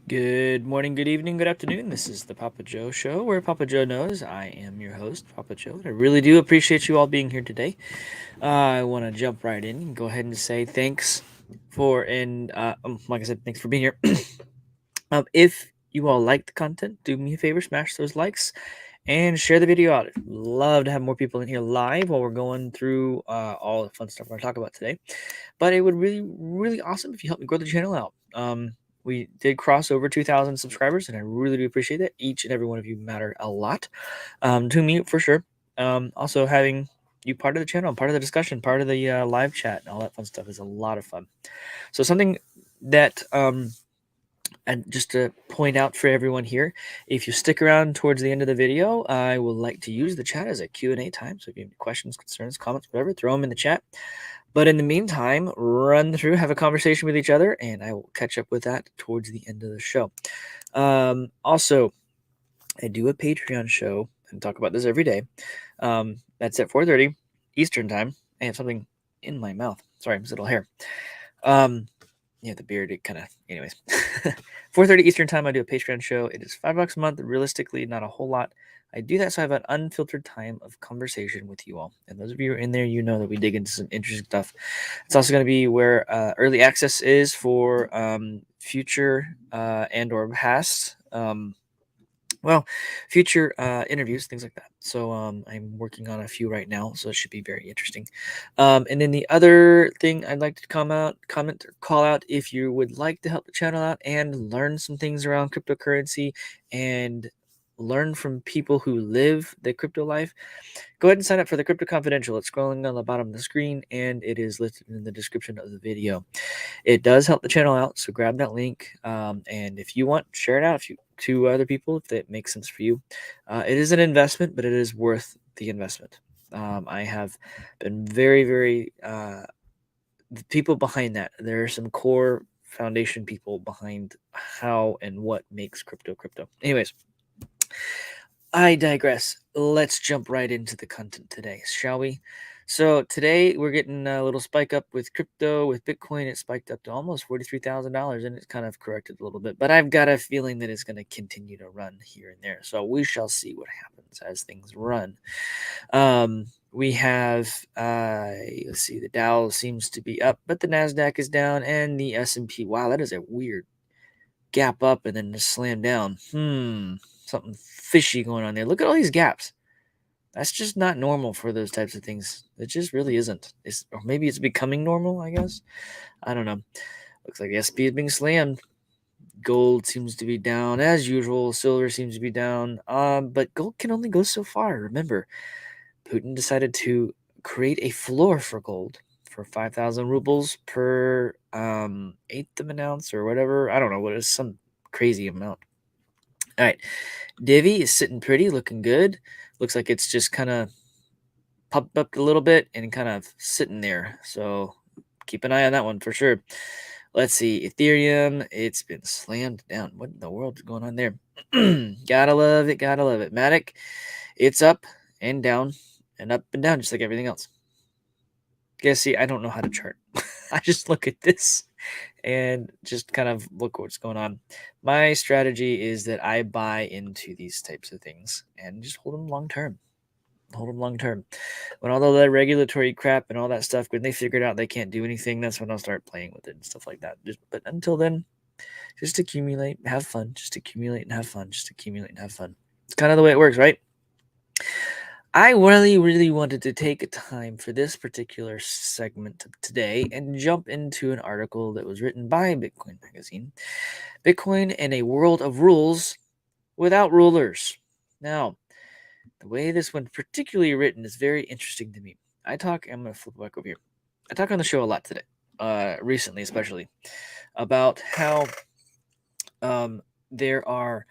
Good morning, good evening, good afternoon. This is the Papa Joe Show, where Papa Joe knows I am your host, Papa Joe. I really do appreciate you all being here today. I want to jump right in and go ahead and say thanks like I said, thanks for being here. If you all like the content, do me a favor, smash those likes and share the video out. I'd love to have more people in here live while we're going through all the fun stuff we're going to talk about today. But it would really awesome if you help me grow the channel out. We did cross over 2,000 subscribers, and I really do appreciate that. Each and every one of you matter a lot to me for sure. Also, having you part of the channel, part of the discussion, part of the live chat, and all that fun stuff is a lot of fun. So something that and just to point out for everyone here, if you stick around towards the end of the video, I will like to use the chat as a Q&A time. So if you have questions, concerns, comments, whatever, throw them in the chat. But in the meantime, run through, have a conversation with each other, and I will catch up with that towards the end of the show. Also, I do a Patreon show and talk about this every day. That's at 4:30 Eastern time. I have something in my mouth. Sorry, it's a little hair. The beard, it kind of, anyways. 4:30 Eastern time, I do a Patreon show. It is $5 a month. Realistically, not a whole lot. I do that so I have an unfiltered time of conversation with you all. And those of you who are in there, you know that we dig into some interesting stuff. It's also going to be where early access is for future and or past future interviews, things like that. So I'm working on a few right now, so it should be very interesting. And then the other thing I'd like to comment or call out, if you would like to help the channel out and learn some things around cryptocurrency and learn from people who live the crypto life, go ahead and sign up for the Crypto Confidential. It's scrolling on the bottom of the screen, and it is listed in the description of the video. It does help the channel out, so grab that link. And if you want, share it out to other people if that makes sense for you. It is an investment, but it is worth the investment. I have been very the people behind that. There are some core foundation people behind how and what makes crypto. Anyways, I digress. Let's jump right into the content today, shall we? So today we're getting a little spike up with crypto. With Bitcoin, it spiked up to almost $43,000, and it's kind of corrected a little bit. But I've got a feeling that it's going to continue to run here and there. So we shall see what happens as things run. We have let's see, the Dow seems to be up, but the Nasdaq is down, and the S&P. Wow, that is a weird gap up and then just slam down. Something fishy going on there. Look at all these gaps. That's just not normal for those types of things. It just really isn't. Or maybe it's becoming normal, I guess. I don't know. Looks like the SP is being slammed. Gold seems to be down as usual. Silver seems to be down. But gold can only go so far. Remember, Putin decided to create a floor for gold for 5,000 rubles per eighth of an ounce or whatever. I don't know what it is, some crazy amount. All right, Divi is sitting pretty, looking good. Looks like it's just kind of popped up a little bit and kind of sitting there. So keep an eye on that one for sure. Let's see, Ethereum, it's been slammed down. What in the world is going on there? Gotta love it, Matic, it's up and down, just like everything else. Guess, see, I don't know how to chart. I just look at this and just kind of look what's going on. My strategy is that I buy into these types of things and just hold them long term. When all the regulatory crap and all that stuff, when they figure it out they can't do anything, that's when I'll start playing with it and stuff like that. But until then, just accumulate, have fun. Just accumulate and have fun. It's kind of the way it works, right? I really wanted to take a time for this particular segment today and jump into an article that was written by Bitcoin Magazine. Bitcoin in a World of Rules Without Rulers. Now, the way this one particularly written is very interesting to me. I'm going to flip back over here. I talk on the show a lot today, recently especially, about how there are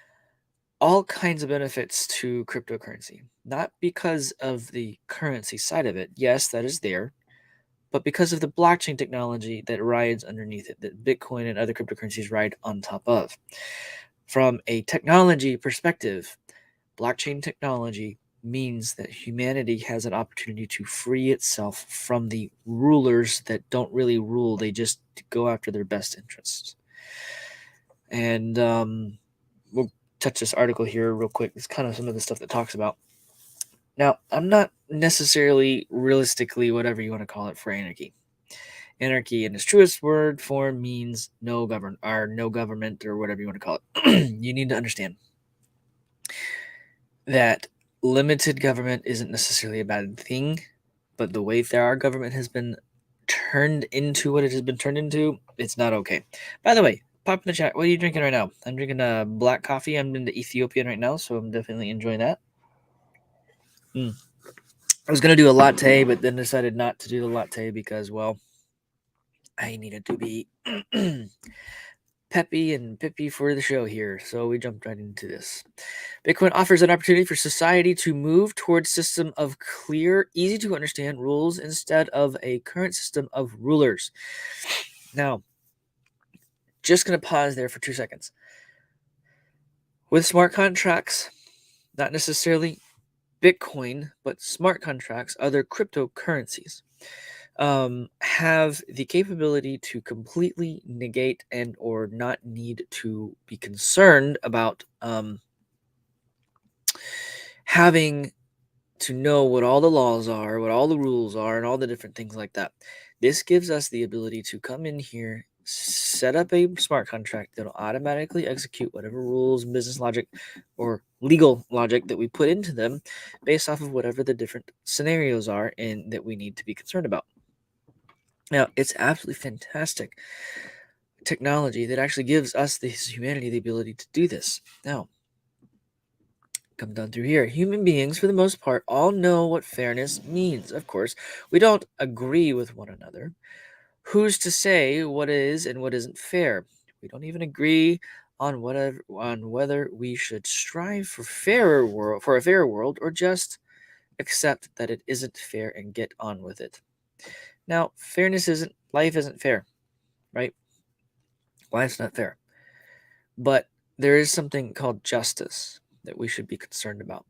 all kinds of benefits to cryptocurrency, not because of the currency side of it. Yes, that is there, but because of the blockchain technology that rides underneath it, that Bitcoin and other cryptocurrencies ride on top of. From a technology perspective, blockchain technology means that humanity has an opportunity to free itself from the rulers that don't really rule, they just go after their best interests. And we'll touch this article here real quick. It's kind of some of the stuff that talks about. Now, I'm not necessarily realistically whatever you want to call it for anarchy. Anarchy in its truest word form means no government or whatever you want to call it. You need to understand that limited government isn't necessarily a bad thing, but the way that our government has been turned into what it has been turned into, it's not okay. By the way, pop in the chat. What are you drinking right now? I'm drinking black coffee. I'm into Ethiopian right now, so I'm definitely enjoying that. I was gonna do a latte, but then decided not to do the latte because, well, I needed to be peppy and pippy for the show here. So we jumped right into this. Bitcoin offers an opportunity for society to move towards a system of clear, easy to understand rules instead of a current system of rulers. Now, just going to pause there for 2 seconds. With smart contracts, not necessarily Bitcoin, but smart contracts, other cryptocurrencies, have the capability to completely negate and or not need to be concerned about having to know what all the laws are, what all the rules are, and all the different things like that. This gives us the ability to come in here, set up a smart contract that'll automatically execute whatever rules, business logic, or legal logic that we put into them based off of whatever the different scenarios are and that we need to be concerned about. Now, it's absolutely fantastic technology that actually gives us, this humanity, the ability to do this. Now, come down through here. Human beings, for the most part, all know what fairness means. Of course, we don't agree with one another. Who's to say what is and what isn't fair? We don't even agree on whether we should strive for a fairer world, or just accept that it isn't fair and get on with it. Now, life isn't fair, right? Life's not fair. But there is something called justice that we should be concerned about.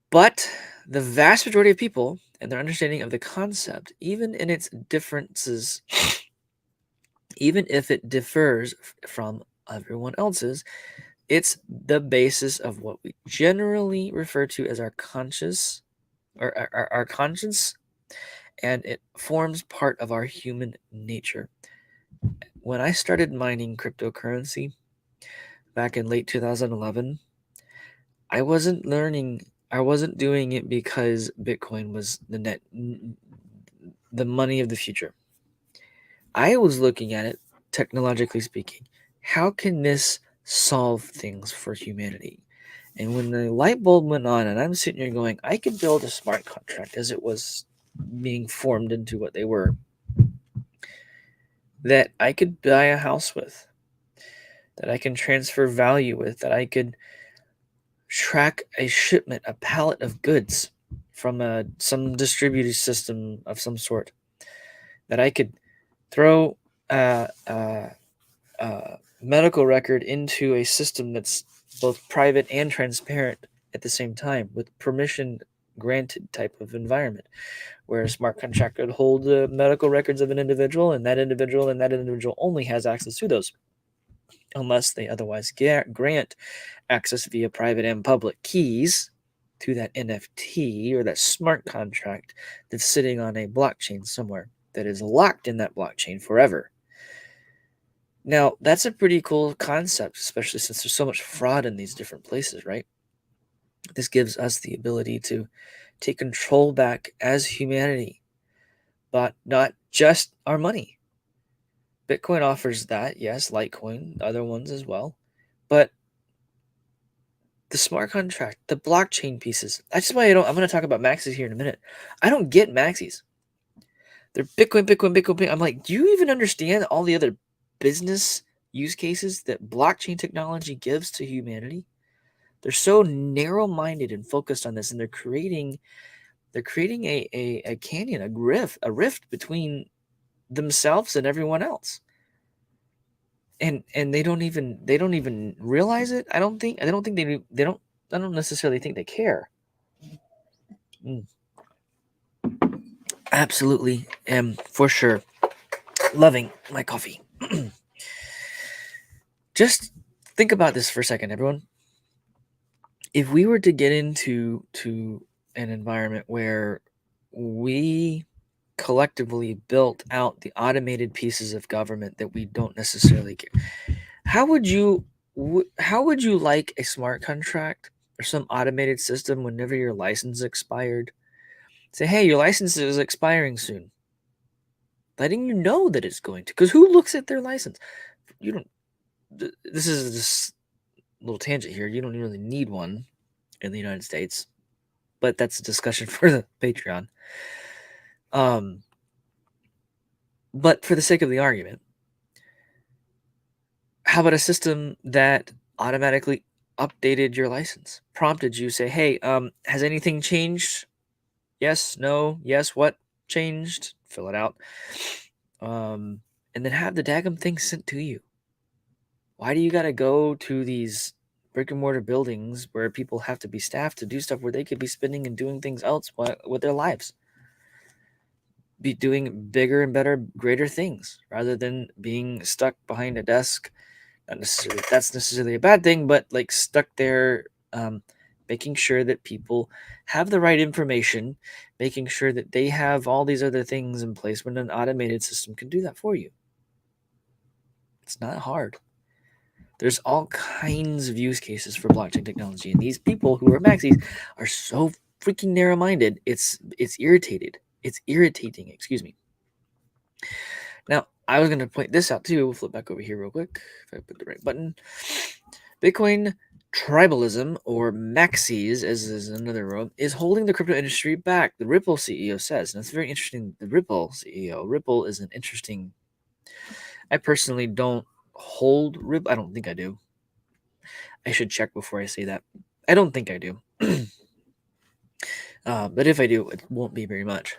But the vast majority of people and their understanding of the concept, even in its differences, even if it differs from everyone else's, it's the basis of what we generally refer to as our conscious, or our conscience, and it forms part of our human nature. When I started mining cryptocurrency back in late 2011, I wasn't doing it because Bitcoin was the money of the future. I was looking at it, technologically speaking. How can this solve things for humanity? And when the light bulb went on, and I'm sitting here going, I could build a smart contract as it was being formed into what they were, that I could buy a house with, that I can transfer value with, that I could track a shipment, a pallet of goods from some distributed system of some sort, that I could throw a medical record into a system that's both private and transparent at the same time, with permission granted type of environment, where a smart contract could hold the medical records of an individual, and that individual only has access to those, unless they otherwise grant access via private and public keys to that NFT or that smart contract that's sitting on a blockchain somewhere that is locked in that blockchain forever. Now, that's a pretty cool concept, especially since there's so much fraud in these different places, right? This gives us the ability to take control back as humanity, but not just our money. Bitcoin offers that, yes, Litecoin, other ones as well. But the smart contract, the blockchain pieces, that's why I'm going to talk about maxis here in a minute. I don't get maxis. They're Bitcoin. I'm like, do you even understand all the other business use cases that blockchain technology gives to humanity? They're so narrow-minded and focused on this, and they're creating a canyon, a rift between themselves and everyone else. And they don't even realize it. I don't necessarily think they care. Absolutely am for sure loving my coffee. Just think about this for a second, everyone. If we were to get into an environment where we collectively built out the automated pieces of government that we don't necessarily care, how would you how would you like a smart contract or some automated system whenever your license expired? Say, hey, your license is expiring soon, letting you know that it's going to. Because who looks at their license? You don't. This is just a little tangent here. You don't really need one in the United States, but that's a discussion for the Patreon. But for the sake of the argument, how about a system that automatically updated your license, prompted you, say, hey, has anything changed? Yes, no, yes, what changed? Fill it out. And then have the daggum thing sent to you. Why do you got to go to these brick and mortar buildings where people have to be staffed to do stuff where they could be spending and doing things else with their lives? Be doing bigger and better, greater things rather than being stuck behind a desk. Not necessarily that's necessarily a bad thing, but like stuck there, making sure that people have the right information, making sure that they have all these other things in place when an automated system can do that for you. It's not hard. There's all kinds of use cases for blockchain technology, and these people who are maxis are so freaking narrow-minded. It's irritated. It's irritating. Excuse me. Now, I was going to point this out too. We'll flip back over here real quick if I put the right button. Bitcoin tribalism, or maxis, as is another word, is holding the crypto industry back. The Ripple CEO says, and that's very interesting. The Ripple CEO. Ripple is an interesting. I personally don't hold Ripple. I don't think I do. I should check before I say that. I don't think I do. But if I do, it won't be very much.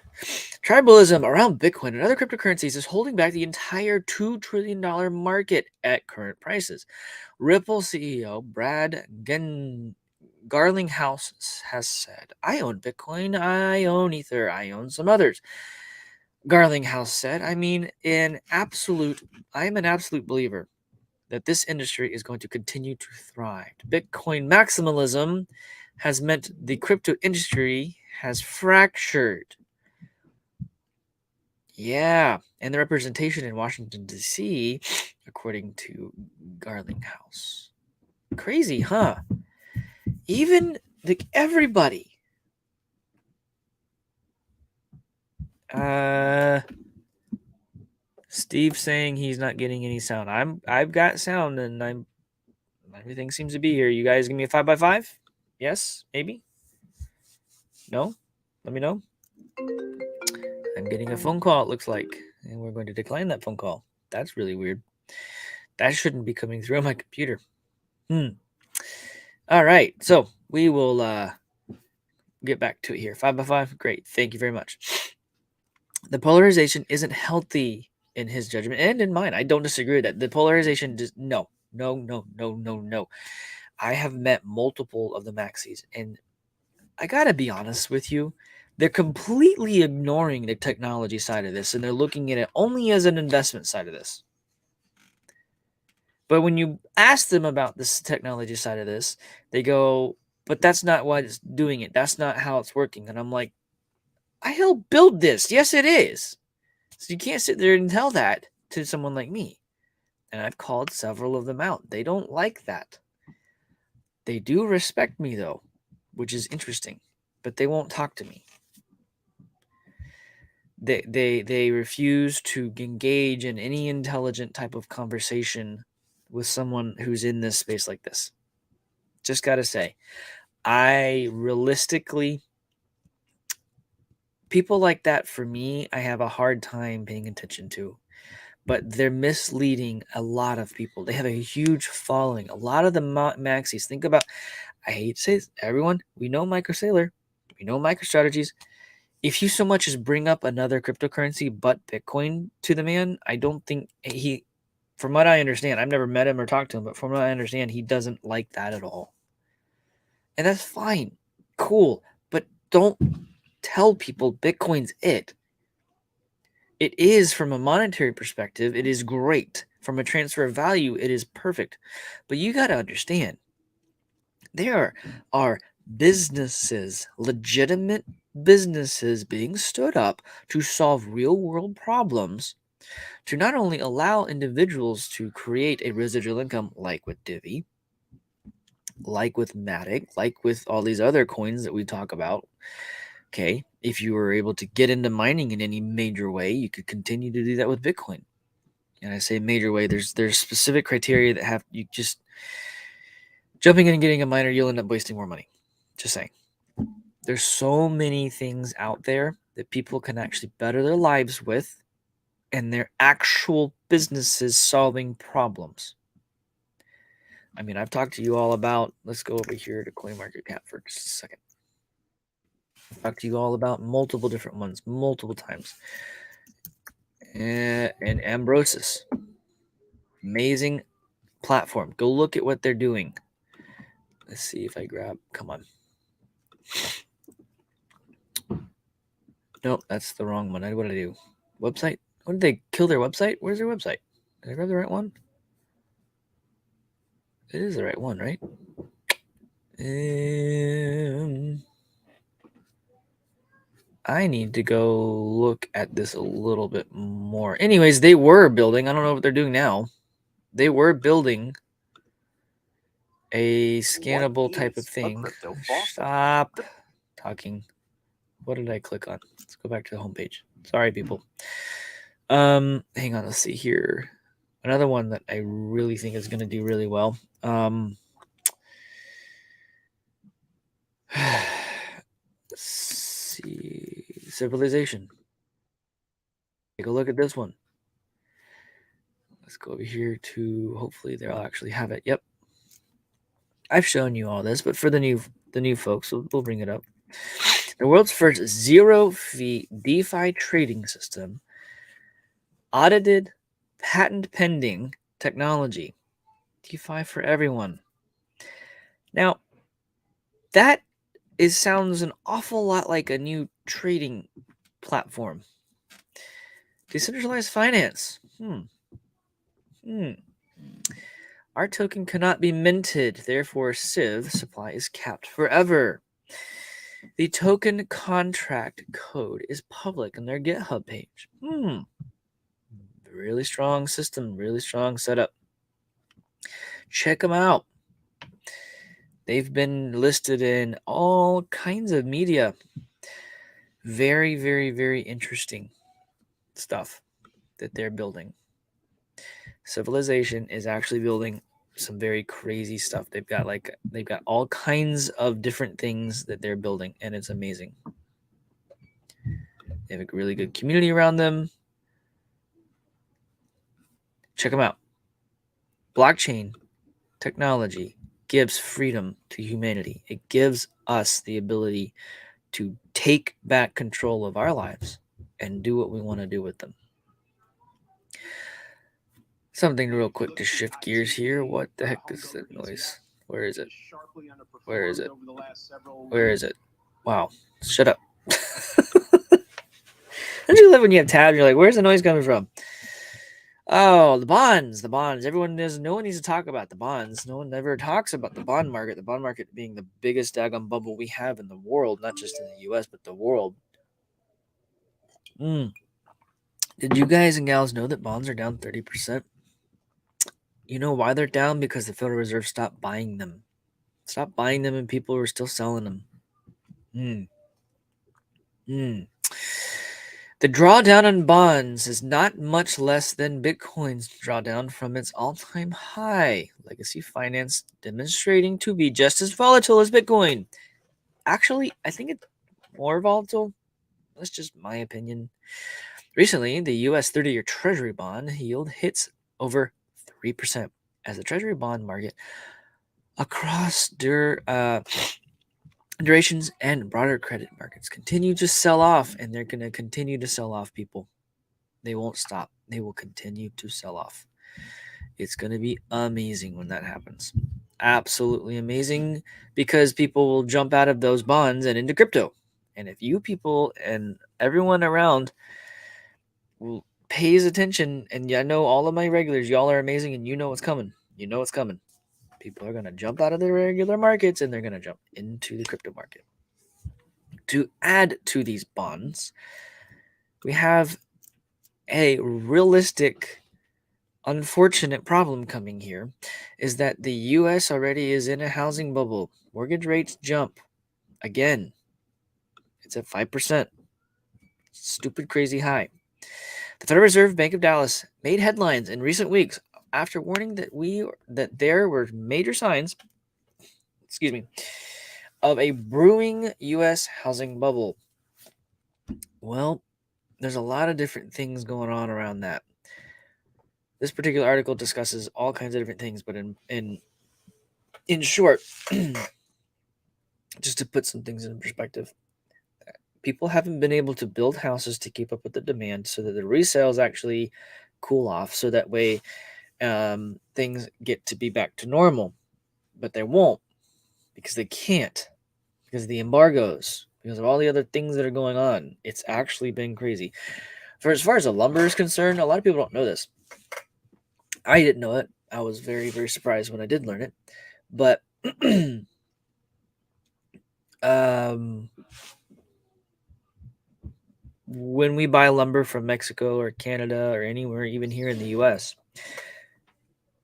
Tribalism around Bitcoin and other cryptocurrencies is holding back the entire $2 trillion market at current prices. Ripple CEO Brad Garlinghouse has said, I own Bitcoin, I own Ether, I own some others. Garlinghouse said, I'm an absolute believer that this industry is going to continue to thrive. Bitcoin maximalism has meant the crypto industry has fractured. Yeah, and the representation in Washington, D.C., according to Garlinghouse. Crazy, huh? Even like everybody. Steve saying he's not getting any sound. I've got sound and everything seems to be here. You guys give me a 5x5? Yes, maybe? No? Let me know. I'm getting a phone call, it looks like, and we're going to decline that phone call. That's really weird. That shouldn't be coming through on my computer. All right, so we will get back to it here. 5x5, great. Thank you very much. The polarization isn't healthy in his judgment and in mine. I don't disagree with that. The polarization does no. I have met multiple of the maxis, and I gotta be honest with you. They're completely ignoring the technology side of this, and they're looking at it only as an investment side of this. But when you ask them about this technology side of this, they go, but that's not what it's doing it. That's not how it's working. And I'm like, I helped build this. Yes, it is. So you can't sit there and tell that to someone like me. And I've called several of them out. They don't like that. They do respect me, though, which is interesting. But they won't talk to me. They refuse to engage in any intelligent type of conversation with someone who's in this space like this. Just gotta say, I realistically, people like that, for me, I have a hard time paying attention to. But they're misleading a lot of people. They have a huge following. A lot of the maxis, think about, I hate to say this, everyone, we know MicroSailor, we know MicroStrategies. If you so much as bring up another cryptocurrency but Bitcoin to the man, I don't think he, from what I understand, I've never met him or talked to him, but from what I understand, he doesn't like that at all. And that's fine. Cool. But don't tell people Bitcoin's it. It is, from a monetary perspective, it is great From a transfer of value, it is perfect. But you got to understand, there are businesses, legitimate businesses being stood up to solve real world problems, to not only allow individuals to create a residual income like with Divi, like with Matic, like with all these other coins that we talk about. Okay, if you were able to get into mining in any major way, you could continue to do that with Bitcoin. And I say major way, there's specific criteria that have you just jumping in and getting a miner, you'll end up wasting more money. Just saying. There's so many things out there that people can actually better their lives with, and they're actual businesses solving problems. I mean, I've talked to you all about, let's go over here to CoinMarketCap for just a second. I've talked to you all about multiple different ones, multiple times. And Ambrosis, amazing platform. Go look at what they're doing. Let's see if I grab, come on. Nope, that's the wrong one. What did I do? Website? What did they kill their website? Where's their website? Did I grab the right one? It is the right one, right? I need to go look at this a little bit more. Anyways, they were building. I don't know what they're doing now. They were building a scannable type of thing. Stop talking. What did I click on? Let's go back to the homepage. Sorry, people. Hang on. Let's see here. Another one that I really think is going to do really well. Let's see. Civilization. Take a look at this one. Let's go over here to, hopefully they'll actually have it. Yep. I've shown you all this, but for the new folks, we'll bring it up. The world's first zero-fee DeFi trading system, audited, patent pending technology. DeFi for everyone. Now, that sounds an awful lot like a new trading platform. Decentralized finance. Our token cannot be minted, therefore Civ supply is capped forever. The token contract code is public on their GitHub page. Really strong system, really strong setup. Check them out. They've been listed in all kinds of media. Very, very, very interesting stuff that they're building. Civilization is actually building some very crazy stuff. They've got all kinds of different things that they're building, and it's amazing. They have a really good community around them. Check them out. Blockchain technology gives freedom to humanity. It gives us the ability to take back control of our lives and do what we want to do with them. Something real quick to shift gears here. What the heck is that noise? Where is it? Where is it? Where is it? Wow. Shut up. Don't you love when you have tabs? You're like, where's the noise coming from? Oh, the bonds. Everyone does. No one needs to talk about the bonds. No one ever talks about the bond market. The bond market being the biggest daggone bubble we have in the world, not just in the U.S., but the world. Did you guys and gals know that bonds are down 30%? You know why they're down? Because the Federal Reserve stopped buying them. Stopped buying them, and people were still selling them. The drawdown on bonds is not much less than Bitcoin's drawdown from its all-time high. Legacy finance demonstrating to be just as volatile as Bitcoin. Actually, I think it's more volatile. That's just my opinion. Recently, the U.S. 30-year Treasury bond yield hits over 3% as the Treasury bond market across durations and broader credit markets continue to sell off, and they're going to continue to sell off, people. They won't stop. They will continue to sell off. It's going to be amazing when that happens. Absolutely amazing, because people will jump out of those bonds and into crypto. And if you people and everyone around will pays attention, and I know all of my regulars, y'all are amazing, and you know what's coming. You know what's coming. People are going to jump out of the regular markets and they're going to jump into the crypto market. To add to these bonds, we have a realistic, unfortunate problem coming here is that the US already is in a housing bubble. Mortgage rates jump again. It's at 5%. Stupid, crazy high. The Federal Reserve Bank of Dallas made headlines in recent weeks after warning that there were major signs, excuse me, of a brewing US housing bubble. Well, there's a lot of different things going on around that. This particular article discusses all kinds of different things, but in short, just to put some things in perspective, people haven't been able to build houses to keep up with the demand, so that the resales actually cool off, so that way things get to be back to normal. But they won't, because they can't, because of the embargoes, because of all the other things that are going on. It's actually been crazy. For as far as the lumber is concerned, a lot of people don't know this. I didn't know it. I was very, very surprised when I did learn it. But when we buy lumber from Mexico or Canada or anywhere, even here in the US,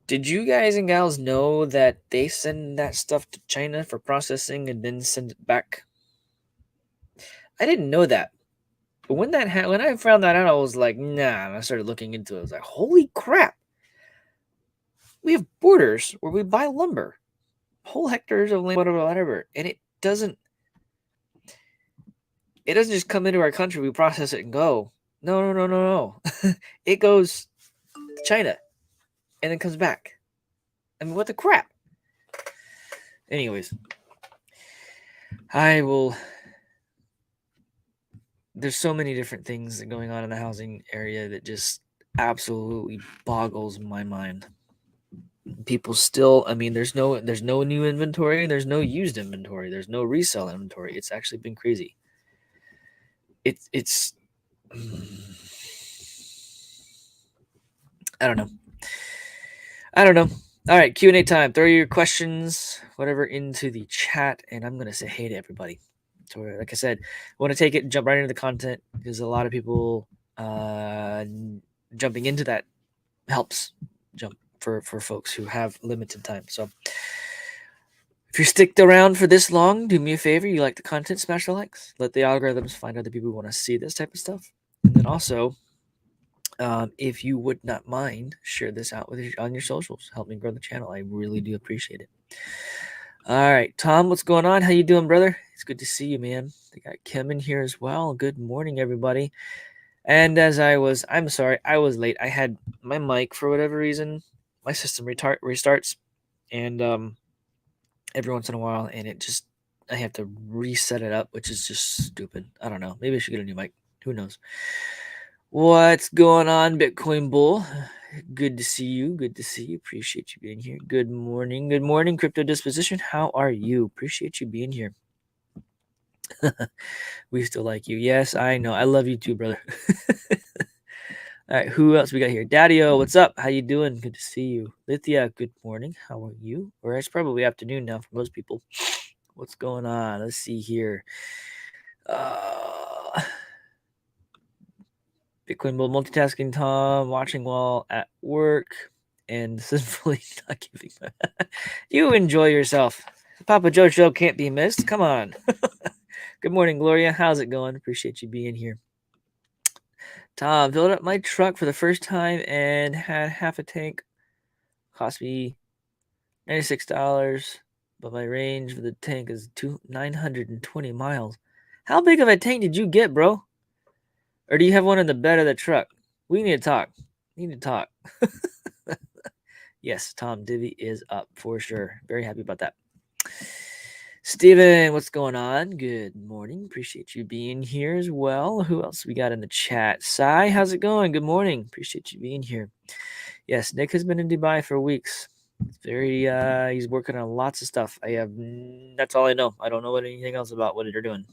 did you guys and gals know that they send that stuff to China for processing and then send it back? I didn't know that. But when when I found that out, I was like, nah. And I started looking into it. I was like, holy crap. We have borders where we buy lumber, whole hectares of land, whatever. And it doesn't just come into our country, we process it and go. No. It goes to China and then comes back. I mean, what the crap? Anyways, there's so many different things going on in the housing area that just absolutely boggles my mind. People still, I mean, there's no new inventory, there's no used inventory, there's no resale inventory. It's actually been crazy. It's I don't know. All right, Q&A time. Throw your questions, whatever, into the chat, and I'm gonna say hey to everybody. So, like I said, I want to take it and jump right into the content, because a lot of people jumping into that helps jump for folks who have limited time. So if you sticked around for this long, do me a favor. You like the content, smash the likes. Let the algorithms find other people who want to see this type of stuff. And then also, if you would not mind, share this out on your socials. Help me grow the channel. I really do appreciate it. All right, Tom, what's going on? How you doing, brother? It's good to see you, man. They got Kim in here as well. Good morning, everybody. And I'm sorry, I was late. I had my mic, for whatever reason, my system restarts, and every once in a while, and I have to reset it up, which is just stupid. I don't know. Maybe I should get a new mic. Who knows? What's going on, Bitcoin Bull? Good to see you. Good to see you. Appreciate you being here. Good morning. Good morning, Crypto Disposition. How are you? Appreciate you being here. We still like you. Yes, I know. I love you too, brother. All right, who else we got here? Daddy-O, what's up? How you doing? Good to see you. Lithia, good morning. How are you? Or it's probably afternoon now for most people. What's going on? Let's see here. Bitcoin Bull multitasking, Tom, watching while at work, and sinfully not giving. You enjoy yourself. The PAPAJO show can't be missed. Come on. Good morning, Gloria. How's it going? Appreciate you being here. Tom, filled up my truck for the first time and had half a tank. Cost me $96, but my range for the tank is 920 miles. How big of a tank did you get, bro? Or do you have one in the bed of the truck? We need to talk. Yes, Tom Divvy is up for sure. Very happy about that. Steven, what's going on? Good morning. Appreciate you being here as well. Who else we got in the chat? Sai, how's it going? Good morning. Appreciate you being here. Yes, Nick has been in Dubai for weeks. He's working on lots of stuff. That's all I know. I don't know anything else about what they're doing.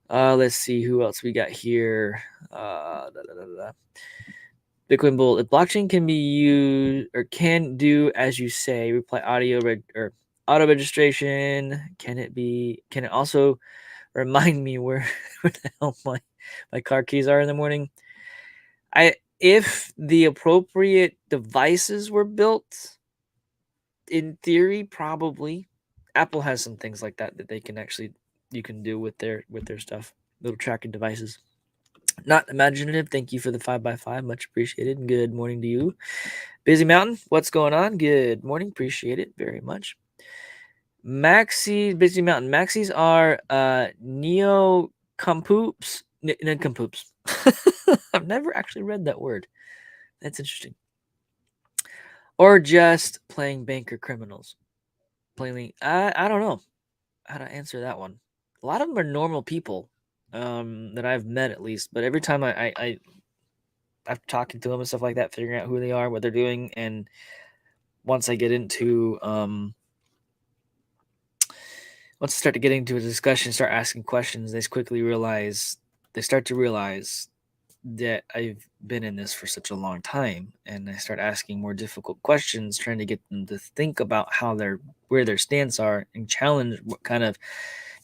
Let's see who else we got here. Bitcoin Bull. If blockchain can be used or can do as you say, reply audio or auto registration, can it also remind me where the hell my car keys are in the morning? If the appropriate devices were built, in theory, probably. Apple has some things like that they can actually you can do with their stuff, little tracking devices. Not imaginative. Thank you for the 5x5. Much appreciated. Good morning to you. Busy Mountain, what's going on? Good morning. Appreciate it very much. Busy Mountain. Maxis are neocompoops. Nincompoops. I've never actually read that word. That's interesting. Or just playing banker criminals. Plainly, I don't know how to answer that one. A lot of them are normal people that I've met at least, but every time I'm talking to them and stuff like that, figuring out who they are, what they're doing, and once I get into once I start to get into a discussion, start asking questions, they start to realize that I've been in this for such a long time, and I start asking more difficult questions, trying to get them to think about where their stance are and challenge what kind of,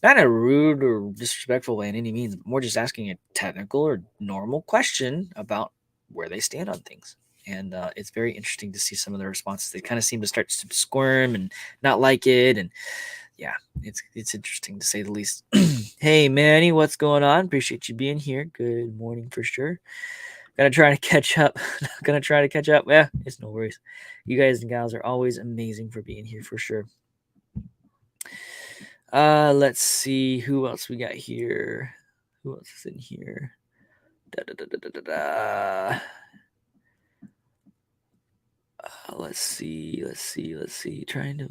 not in a rude or disrespectful way in any means, but more just asking a technical or normal question about where they stand on things. And it's very interesting to see some of the responses. They kind of seem to start to squirm and not like it, and yeah, it's interesting to say the least. Hey Manny, what's going on? Appreciate you being here. Good morning for sure. Gonna try to catch up. Yeah, it's no worries. You guys and gals are always amazing for being here for sure. Let's see who else we got here. Who else is in here? Let's see. Trying to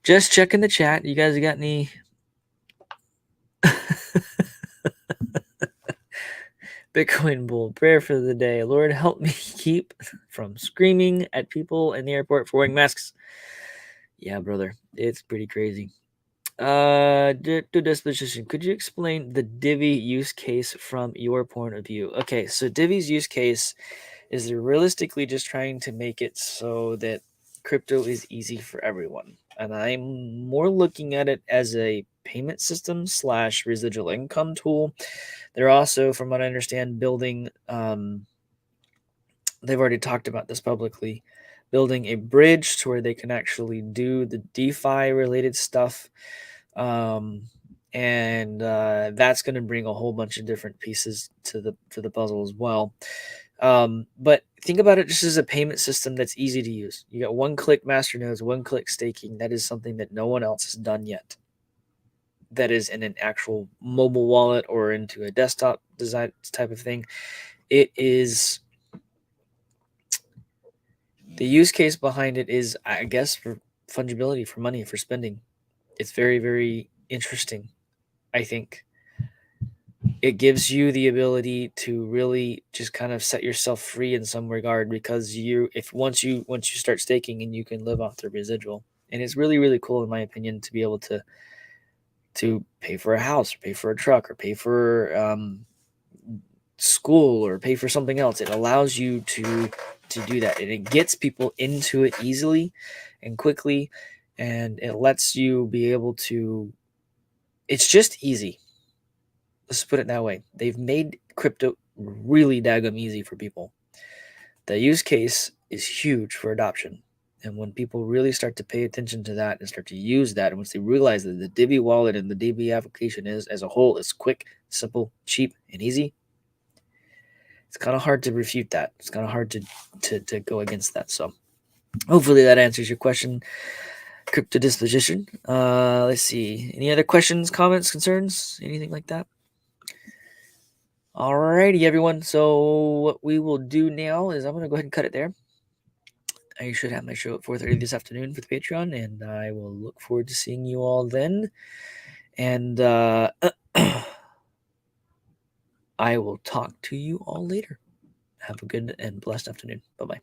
just checking the chat. You guys got any? Bitcoin Bull, prayer for the day. Lord, help me keep from screaming at people in the airport for wearing masks. Yeah, brother, it's pretty crazy. Disposition. Could you explain the Divi use case from your point of view? Okay, so Divi's use case is they're realistically just trying to make it so that crypto is easy for everyone. And I'm more looking at it as a payment system / residual income tool. They're also, from what I understand, building, they've already talked about this publicly, building a bridge to where they can actually do the DeFi related stuff. And that's going to bring a whole bunch of different pieces to the puzzle as well. But think about it just as a payment system that's easy to use. You got one-click masternodes, one-click staking. That is something that no one else has done yet. That is in an actual mobile wallet or into a desktop design type of thing. It is, the use case behind it is, I guess, for fungibility, for money, for spending. It's very, very interesting, I think. It gives you the ability to really just kind of set yourself free in some regard, because once you start staking, and you can live off the residual. And it's really, really cool, in my opinion, to be able to pay for a house, or pay for a truck, or pay for school, or pay for something else. It allows you to do that, and it gets people into it easily and quickly, and it lets you be able to, it's just easy. Let's put it that way. They've made crypto really daggum easy for people. The use case is huge for adoption. And when people really start to pay attention to that and start to use that, and once they realize that the Divi wallet and the Divi application is, as a whole, is quick, simple, cheap, and easy, it's kind of hard to refute that. It's kind of hard to go against that. So hopefully that answers your question, Crypto Disposition. Let's see. Any other questions, comments, concerns, anything like that? Alrighty, everyone. So what we will do now is I'm going to go ahead and cut it there. I should have my show at 4:30 this afternoon for the Patreon, and I will look forward to seeing you all then. And I will talk to you all later. Have a good and blessed afternoon. Bye-bye.